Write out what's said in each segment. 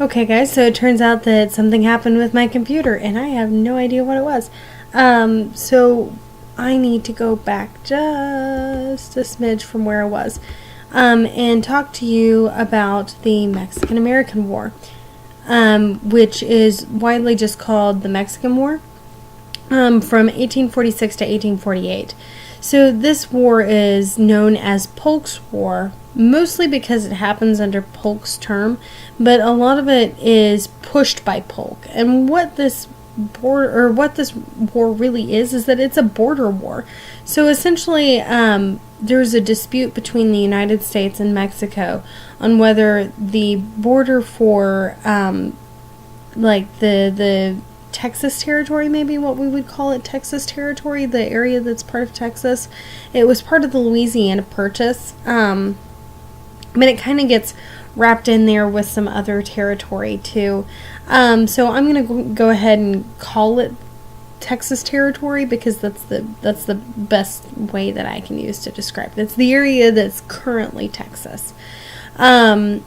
Okay, guys, so it turns out that something happened with my computer, and I have no idea what it was. So I need to go back just a smidge from where I was and talk to you about the Mexican-American War, which is widely just called the Mexican War, from 1846 to 1848. So this war is known as Polk's War, mostly because it happens under Polk's term, but a lot of it is pushed by Polk. And what this war really is that it's a border war. So essentially, there's a dispute between the United States and Mexico on whether the border for the Texas territory, maybe what we would call it, Texas territory, the area that's part of Texas. It was part of the Louisiana Purchase, but it kind of gets wrapped in there with some other territory too. So I'm going to go ahead and call it Texas territory because that's the best way that I can use to describe it. It's the area that's currently Texas. So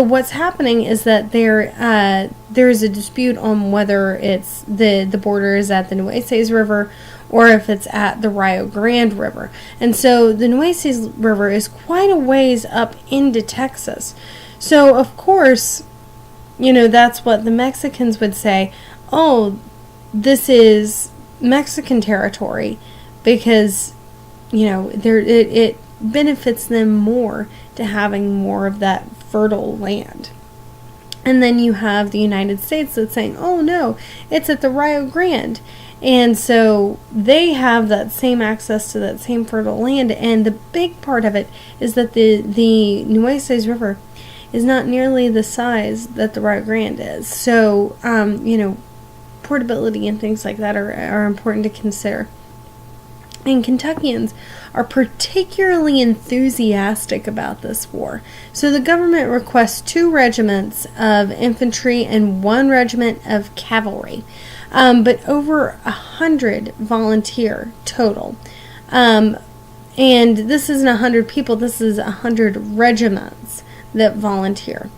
what's happening is that there's a dispute on whether it's the border is at the Nueces River or if it's at the Rio Grande River. And so the Nueces River is quite a ways up into Texas. So of course, that's what the Mexicans would say, oh, this is Mexican territory because, it benefits them more to having more of that fertile land. And then you have the United States that's saying, oh no, it's at the Rio Grande. And so they have that same access to that same fertile land. And the big part of it is that the Nueces River is not nearly the size that the Rio Grande is. So, portability and things like that are important to consider. And Kentuckians are particularly enthusiastic about this war. So the government requests 2 regiments of infantry and 1 regiment of cavalry, but over 100 volunteer total. And this isn't 100 people, this is 100 regiments that volunteer.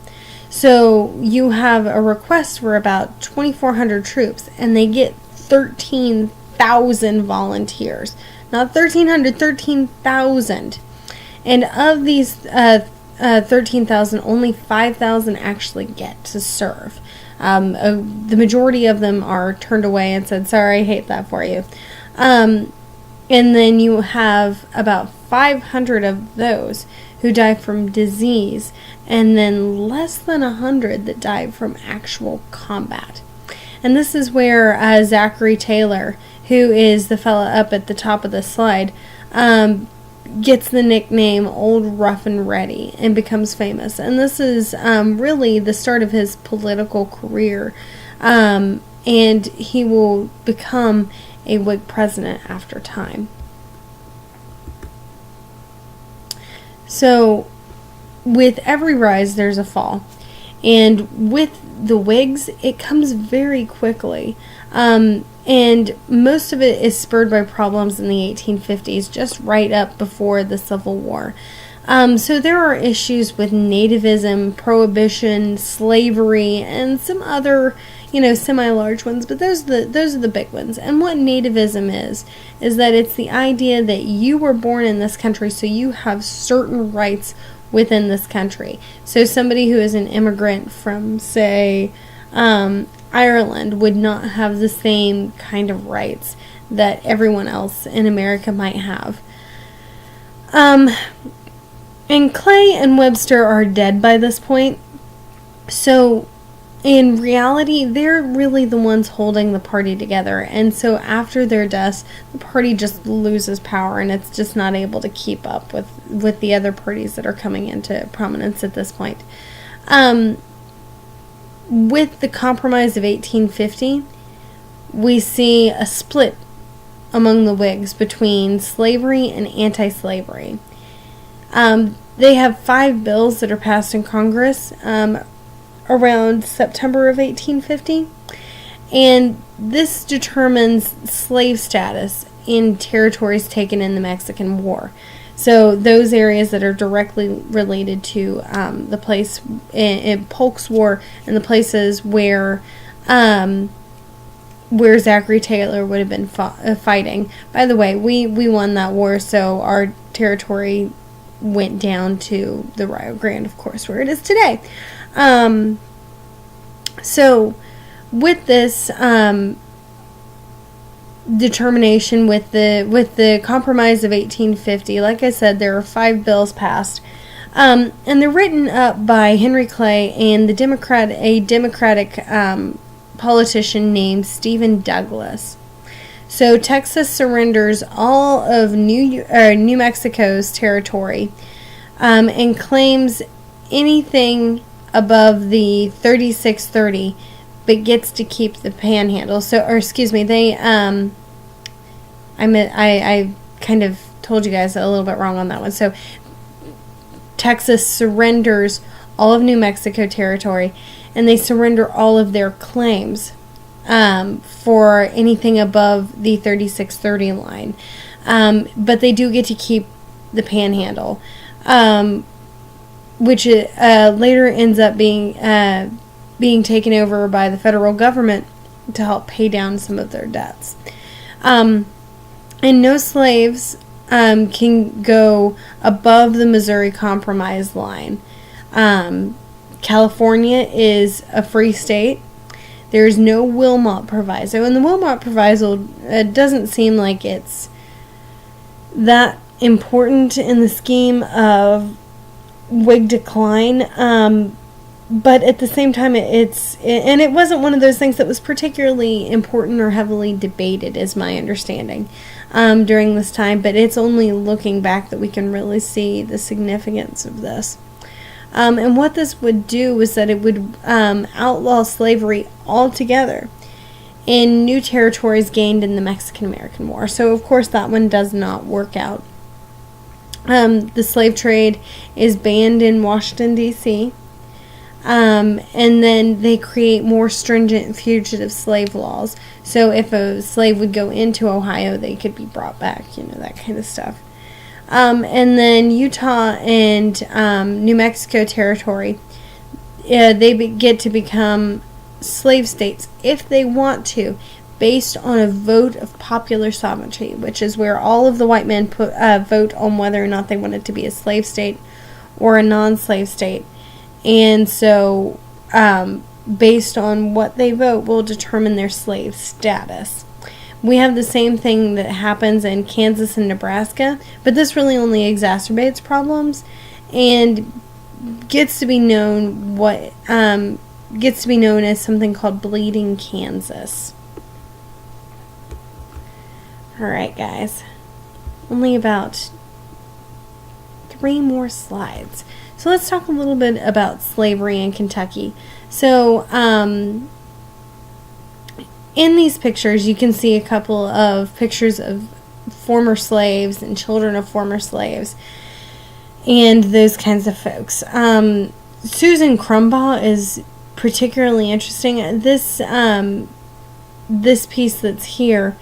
So you have a request for about 2,400 troops, and they get 13,000 volunteers. Not 1,300, 13,000. And of these 13,000, only 5,000 actually get to serve. The majority of them are turned away and said, sorry, I hate that for you. And then you have about 500 of those who die from disease, and then less than 100 that die from actual combat. And this is where Zachary Taylor, who is the fella up at the top of the slide, gets the nickname Old Rough and Ready and becomes famous. And this is really the start of his political career. And he will become a Whig president after time. So, with every rise, there's a fall. And with the Whigs, it comes very quickly. And most of it is spurred by problems in the 1850s, just right up before the Civil War. So there are issues with nativism, prohibition, slavery, and some other, semi-large ones, but those are the big ones. And what nativism is that it's the idea that you were born in this country, so you have certain rights within this country. So somebody who is an immigrant from, say, Ireland would not have the same kind of rights that everyone else in America might have. And Clay and Webster are dead by this point. So in reality, they're really the ones holding the party together. And so after their deaths, the party just loses power and it's just not able to keep up with the other parties that are coming into prominence at this point. With the Compromise of 1850, we see a split among the Whigs between slavery and anti-slavery. They have 5 bills that are passed in Congress around September of 1850, and this determines slave status in territories taken in the Mexican War. So those areas that are directly related to the place in Polk's War and the places where Zachary Taylor would have been fighting. By the way, we won that war, so our territory went down to the Rio Grande, of course, where it is today. So with this determination, with the Compromise of 1850, like I said, there are 5 bills passed, and they're written up by Henry Clay and a Democratic politician named Stephen Douglas. So Texas surrenders all of New Mexico's territory, and claims anything above the 3630, but gets to keep the Panhandle. I kind of told you guys a little bit wrong on that one. So Texas surrenders all of New Mexico territory, and they surrender all of their claims for anything above the 3630 line. But they do get to keep the Panhandle, which later ends up being taken over by the federal government to help pay down some of their debts. And no slaves can go above the Missouri Compromise line. California is a free state. There's no Wilmot Proviso, and the Wilmot Proviso doesn't seem like it's that important in the scheme of Whig decline, but at the same time, it wasn't one of those things that was particularly important or heavily debated, is my understanding, during this time. But it's only looking back that we can really see the significance of this. And what this would do was that it would outlaw slavery altogether in new territories gained in the Mexican-American War. So, of course, that one does not work out. The slave trade is banned in Washington, D.C., and then they create more stringent fugitive slave laws. So if a slave would go into Ohio, they could be brought back, that kind of stuff. And then Utah and New Mexico territory, they get to become slave states if they want to, based on a vote of popular sovereignty, which is where all of the white men vote on whether or not they want it to be a slave state or a non-slave state. And so, based on what they vote will determine their slave status. We have the same thing that happens in Kansas and Nebraska, but this really only exacerbates problems and gets to be known as something called Bleeding Kansas. Alright, guys. Only about 3 more slides. So let's talk a little bit about slavery in Kentucky. So, in these pictures, you can see a couple of pictures of former slaves and children of former slaves and those kinds of folks. Susan Crumbaugh is particularly interesting. This piece that's here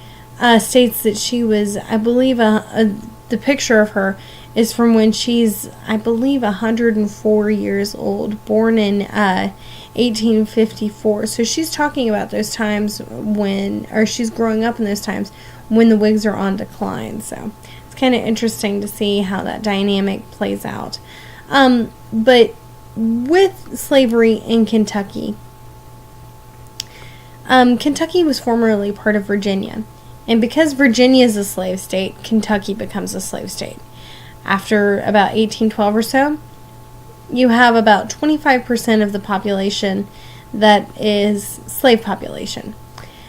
states that she was, I believe, the picture of her is from when she's, I believe, 104 years old, born in 1854. So she's talking about those times she's growing up in those times when the Whigs are on decline. So it's kind of interesting to see how that dynamic plays out. But with slavery in Kentucky, Kentucky was formerly part of Virginia. And because Virginia is a slave state, Kentucky becomes a slave state. After about 1812 or so, you have about 25% of the population that is slave population.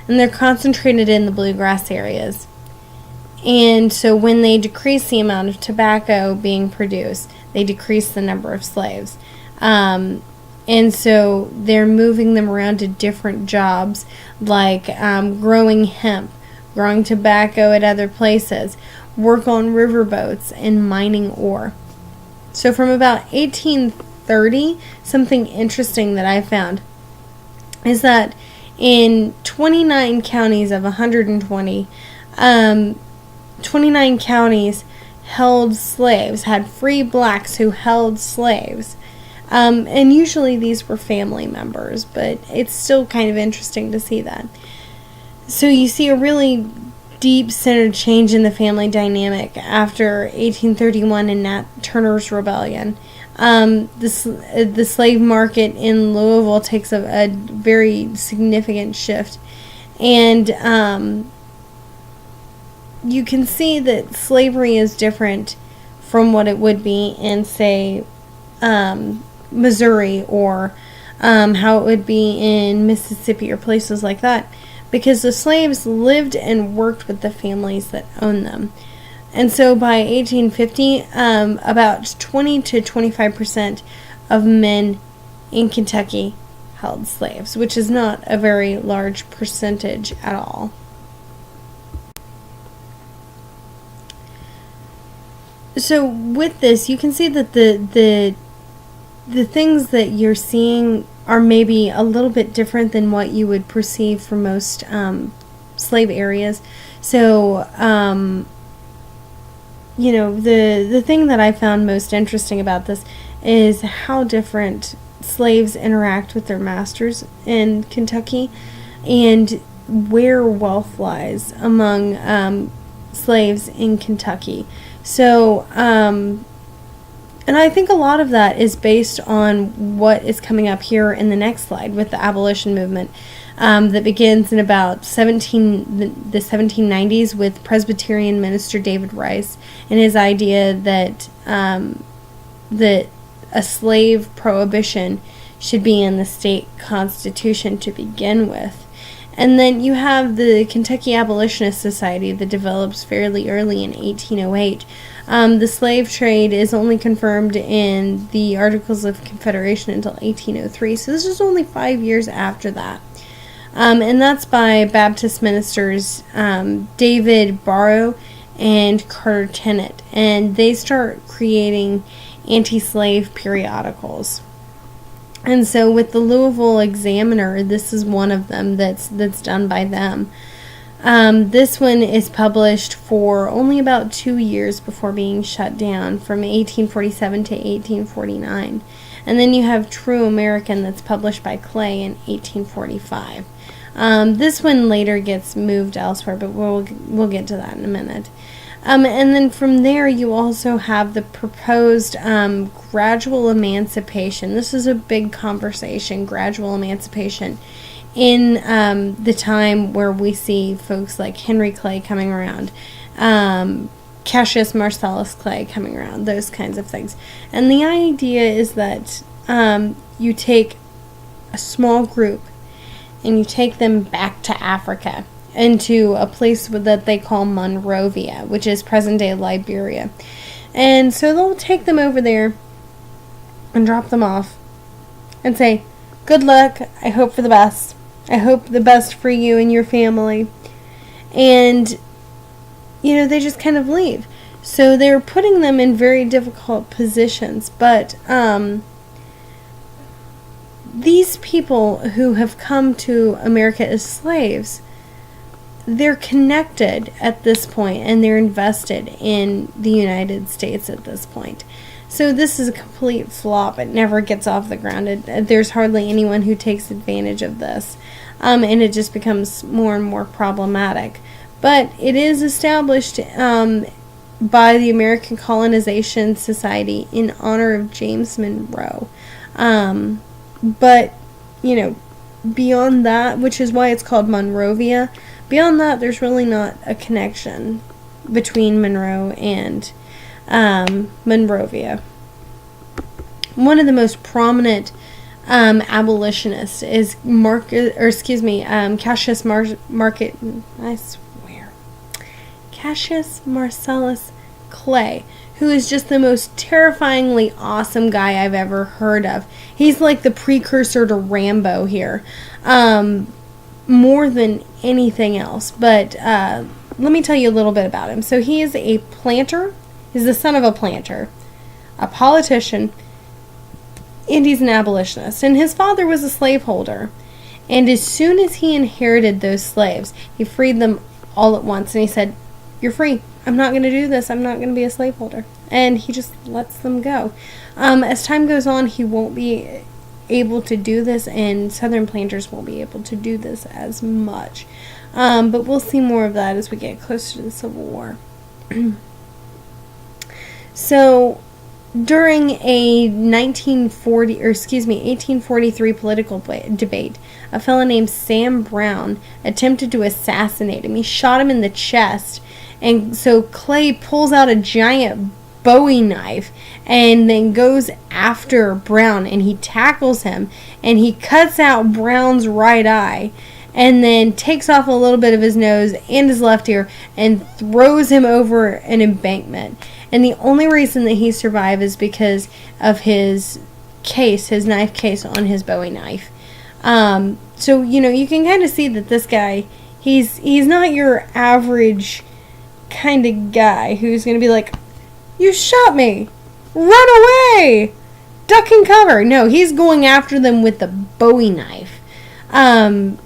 And they're concentrated in the bluegrass areas. And so when they decrease the amount of tobacco being produced, they decrease the number of slaves. And so they're moving them around to different jobs, like growing hemp, growing tobacco at other places, work on riverboats, and mining ore. So from about 1830, something interesting that I found is that in 29 counties of 120, 29 counties held slaves, had free blacks who held slaves. And usually these were family members, but it's still kind of interesting to see that. So you see a really deep-centered change in the family dynamic after 1831 and Nat Turner's Rebellion. The slave market in Louisville takes a very significant shift. And you can see that slavery is different from what it would be in, say, Missouri, or how it would be in Mississippi or places like that, because the slaves lived and worked with the families that owned them. And so by 1850, about 20 to 25% of men in Kentucky held slaves, which is not a very large percentage at all. So with this, you can see that the things that you're seeing are maybe a little bit different than what you would perceive for most slave areas. So, the thing that I found most interesting about this is how different slaves interact with their masters in Kentucky, and where wealth lies among slaves in Kentucky. So, and I think a lot of that is based on what is coming up here in the next slide with the abolition movement that begins in about the 1790s with Presbyterian minister David Rice and his idea that that a slave prohibition should be in the state constitution to begin with. And then you have the Kentucky Abolitionist Society that develops fairly early in 1808. The slave trade is only confirmed in the Articles of Confederation until 1803, so this is only 5 years after that. And that's by Baptist ministers David Barrow and Carter Tennant, and they start creating anti-slave periodicals. And so with the Louisville Examiner, this is one of them that's done by them. This one is published for only about 2 years before being shut down, from 1847 to 1849. And then you have True American that's published by Clay in 1845. This one later gets moved elsewhere, but we'll get to that in a minute. And then from there, you also have the proposed gradual emancipation. This is a big conversation, gradual emancipation, in the time where we see folks like Henry Clay coming around, Cassius Marcellus Clay coming around, those kinds of things. And the idea is that you take a small group and you take them back to Africa, into a place that they call Monrovia, which is present-day Liberia. And so they'll take them over there and drop them off and say, good luck, I hope for the best. I hope the best for you and your family. And, they just kind of leave. So they're putting them in very difficult positions. But these people who have come to America as slaves, they're connected at this point, and they're invested in the United States at this point. So this is a complete flop. It never gets off the ground. There's hardly anyone who takes advantage of this. And it just becomes more and more problematic. But it is established by the American Colonization Society in honor of James Monroe. But, beyond that, which is why it's called Monrovia, beyond that, there's really not a connection between Monroe and Monrovia. One of the most prominent abolitionists is Cassius Marcellus Clay, who is just the most terrifyingly awesome guy I've ever heard of. He's like the precursor to Rambo here, more than anything else. But let me tell you a little bit about him. So he is a planter. He's the son of a planter, a politician, and he's an abolitionist. And his father was a slaveholder. And as soon as he inherited those slaves, he freed them all at once. And he said, you're free. I'm not going to do this. I'm not going to be a slaveholder. And he just lets them go. As time goes on, he won't be able to do this, and Southern planters won't be able to do this as much. But we'll see more of that as we get closer to the Civil War. So, during a 1843 political debate, a fellow named Sam Brown attempted to assassinate him. He shot him in the chest, and so Clay pulls out a giant Bowie knife and then goes after Brown, and he tackles him, and he cuts out Brown's right eye, and then takes off a little bit of his nose and his left ear and throws him over an embankment. And the only reason that he survived is because of his case, his knife case on his Bowie knife. So, you can kind of see that this guy, he's not your average kind of guy who's going to be like, you shot me, run away, duck and cover. No, he's going after them with the Bowie knife. And,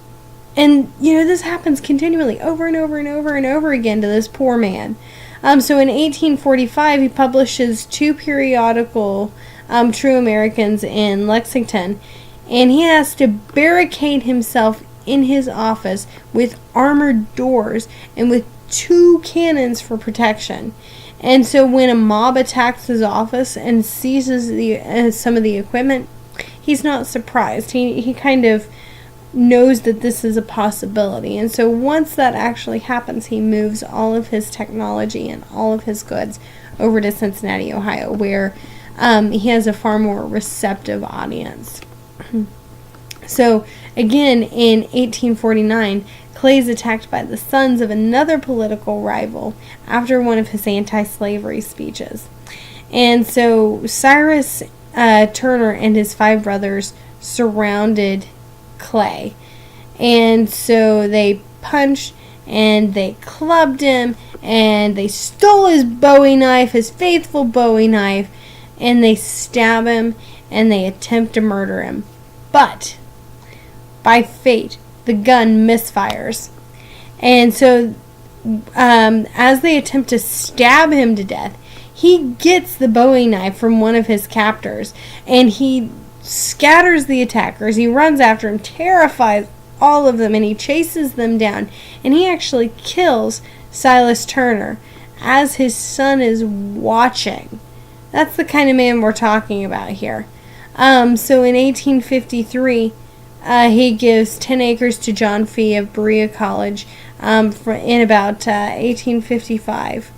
this happens continually over and over and over and over again to this poor man. So in 1845, he publishes 2 periodical, True Americans in Lexington, and he has to barricade himself in his office with armored doors and with 2 cannons for protection. And so when a mob attacks his office and seizes some of the equipment, he's not surprised. He kind of knows that this is a possibility. And so once that actually happens, he moves all of his technology and all of his goods over to Cincinnati, Ohio, where he has a far more receptive audience. So again, in 1849, Clay's attacked by the sons of another political rival after one of his anti-slavery speeches. And so Cyrus Turner and his 5 brothers surrounded Clay. And so they punched and they clubbed him and they stole his Bowie knife, his faithful Bowie knife, and they stab him and they attempt to murder him. But by fate, the gun misfires. And so as they attempt to stab him to death, he gets the Bowie knife from one of his captors and he scatters the attackers. He runs after him, terrifies all of them, and he chases them down. And he actually kills Silas Turner as his son is watching. That's the kind of man we're talking about here. So in 1853, he gives 10 acres to John Fee of Berea College in about 1855.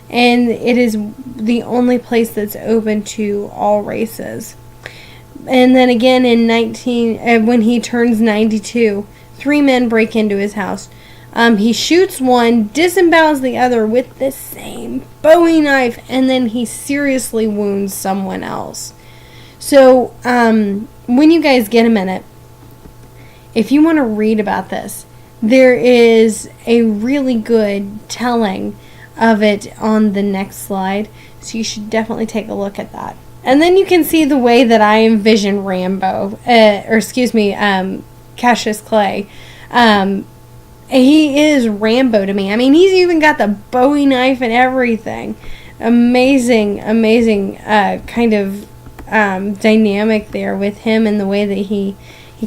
And it is the only place that's open to all races. And then again when he turns 92, 3 men break into his house. He shoots one, disembowels the other with the same Bowie knife, and then he seriously wounds someone else. So, when you guys get a minute, if you want to read about this, there is a really good telling of it on the next slide, so you should definitely take a look at that. And then you can see the way that I envision Cassius Clay. He is Rambo to me. I mean, he's even got the Bowie knife and everything. Amazing kind of dynamic there with him and the way that he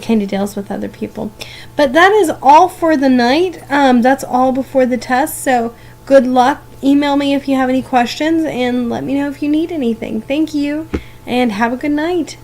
kind of deals with other people. But that is all for the night. That's all before the test, so good luck. Email me if you have any questions, and let me know if you need anything. Thank you, and have a good night.